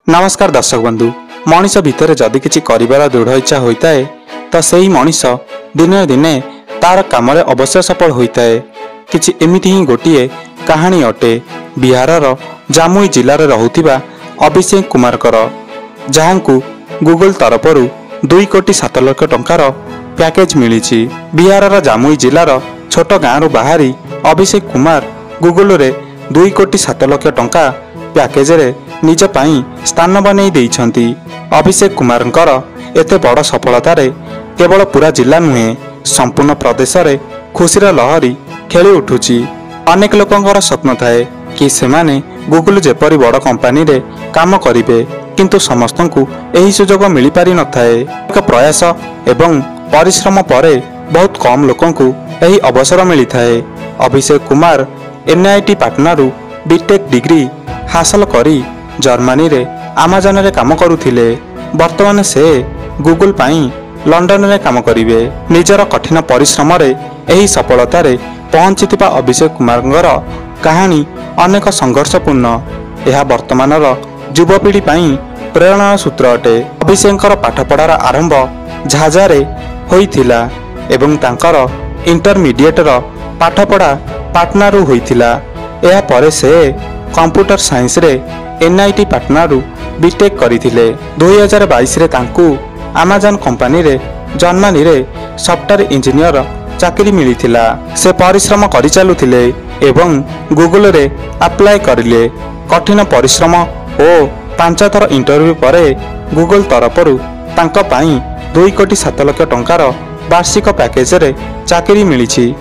नमस्कार दर्शक बंधु मनीष भितर जदि किछि करिबार दृढ़ इच्छा होता है तो सही मनीष दिने दिने तार काम अवश्य सफल होता है। किछि एमिति ही गोटे कहानी अटे बिहारर जामुई जिले में रहुथिबा अभिषेक कुमार जहांकु गूगल तरफरु 2 कोटी 7 लाख टंकार पैकेज मिली। बिहारर जामुई जिलार छोट गाँव बाहरी अभिषेक कुमार गूगल रे 2 कोटी 7 लाख टंका पैकेज रे निज पाई स्थान बनै देइछंती। अभिषेक कुमारंकर एते बड़ सफलतार केवल पूरा जिला नुहे संपूर्ण प्रदेश रे खुशीर लहरी खेली उठुची। अनेक लोकंकर स्वप्न थाए कि सेमाने गूगल जेपरी बड़ कंपनी रे काम करिवे, किंतु समस्तंकु एही सुजोग मिली पारि न थाए। एक प्रयास एवं परिश्रम परे बहुत कम लोकंकु एही अवसर मिली थाए। Abhishek Kumar NIT पाटनारू BTech degree हासिल करी जर्मनी रे अमेजन रे काम करुथिले। वर्तमान से गूगल पाई लंडन रे काम करिवे। निजर कठिन परिश्रम रे एही सफलता रे पहुंचीथिबा अभिषेक कुमारंगर कहानी अनेक संघर्षपूर्ण। यह वर्तमानर युवपीढ़ी पाई प्रेरणा सूत्र अटे। अभिषेकंकर पाठपढ़ार आरंभ झाझारे होइथिला एवं तांकर इंटरमीडिएट रो पाठपढ़ा पाटनारू होइथिला। एहा परे से कंप्यूटर साइंस रे NIT पाटनारू बीटेक करिथिले। 2022 रे तांकू अमेजन कंपनी रे जर्मनी रे सॉफ्टवेयर इंजीनियर चाकरी मिलिथिला। से परिश्रम करि चालुथिले एवं गूगल रे अप्लाई करिले। कठिन परिश्रम ओ 5 थर इंटरव्यू परे गूगल तरफरु तांका पाई 2 कोटी 7 लाख टंकार वार्षिक पैकेज रे चाकरी मिलिछि।